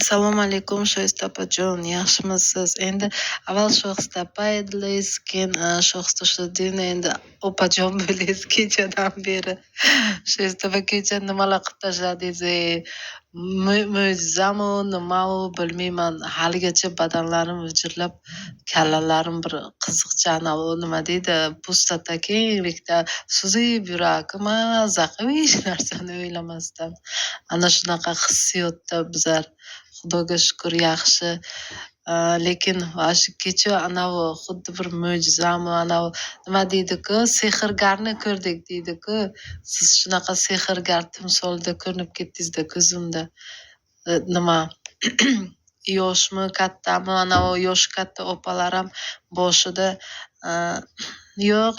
Assalomu alaykum, Shoista opajon, yaxshimisiz? Endi avval Shoista opa edingiz, keyin Shoista Shodin, endi opajon bo'ldingiz kechadan beri. Shoista opa kecha nimalar qilib tashladingiz? Mo'jizami, nima u bilmayman. Haligacha badanlarim vijirlab, kallalarim bir qiziqcha anavi nima deydi, pustota kenglikda suzib yuradi. Maza qilib hech narsani o'ylamasdan. Ana shunaqa hissiyotda bizlar Xudoga shukur yaxshi. Lekin shu kecha anavi xuddi bir mo'jizami, anavi nima deydi-ku, sehrgarni ko'rdik deydi-ku. Siz shunaqa sehrgar timsolda ko'rinib ketdingiz-da ko'zimda. Nima yoshmi, kattami, anavi yoshi katta opalar ham boshida yo'q,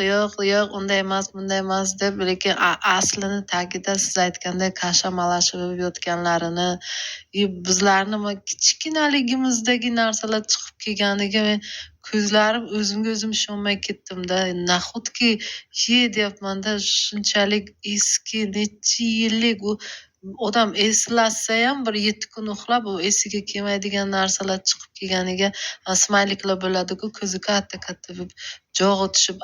unday emas, bunday emas deb, lekin aslini tagida siz aytgandek kashamalashib yotganlarini, bizlarni kichkinaligimizdagi narsalar chiqib kelganiga men ko'zlarim o'zimga o'zim ishonmay ketdim-da. Nahotki deyapman-da, shunchalik eski, necha yillik u odam eslatsa ham bir 7 kun uxlab, u esiga kelmaydigan narsalar chiqib kelganiga smayliklar bo'ladi-ku, ko'zi katta bo'lib, jog'i tushib,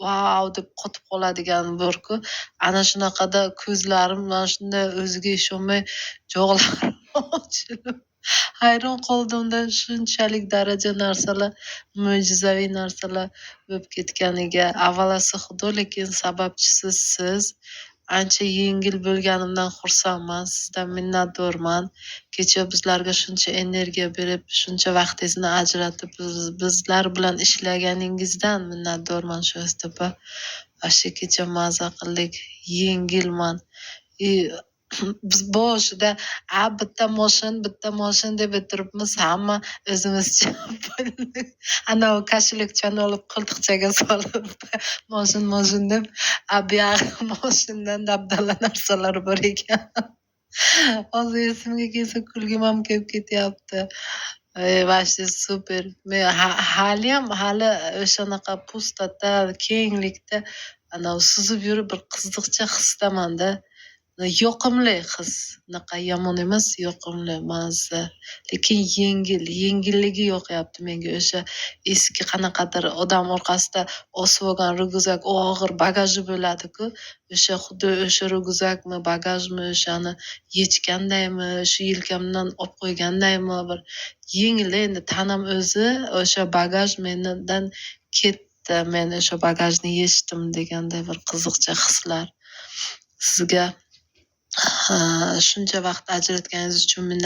vau deb qotib qoladigan bor-ku. Ana shunaqada ko'zlarim mana shunday o'ziga ishonmay jog'larim ochilib hayron qoldim-da, shunchalik daraja narsalar, mo'jizaviy narsalar bo'lib ketganiga. Avvalasi Xudo, lekin sababchisi siz. Ancha yengil bo'lganimdan xursandman, sizdan minnatdorman. Kecha bizlarga shuncha energiya berib, shuncha vaqtingizni ajratib, bizlar bilan ishlaganingizdan minnatdorman Shoista opa. Shu kecha maza qildik, yengilman. Biz boshida bitta moshin deb o'tiribmiz, hamma o'zimizcha anavi kashelikchani olib qo'ltiqchaga solib moshin deb, buyog'i moshindan dabdala narsalar bor ekan. Hozir esimga kelsa kulgim ham kelib ketyapti. Вообще super. Men hali o'shanaqa pustota, kenglikda anavi suzib yurib bir qiziqcha hisdaman-da. Yoqimli his, unaqa yomon emas, yoqimli, maza. Lekin yengilligi yoqyapti menga. O'sha eski qanaqadir odam orqasida osib olgan ryukzak, og'ir bagaji bo'ladi-ku. O'sha xuddi o'sha ryukzakmi, bagajmi, o'shani yechgandaymi, shu yelkamdan olib qo'ygandaymi, bir yengil. Endi tanam o'zi o'sha bagaj mendan ketdi. Men o'sha bagajni yechdim deganday bir qiziqcha hislar. Sizga shuncha vaqt ajratganingiz uchun minnatdorman.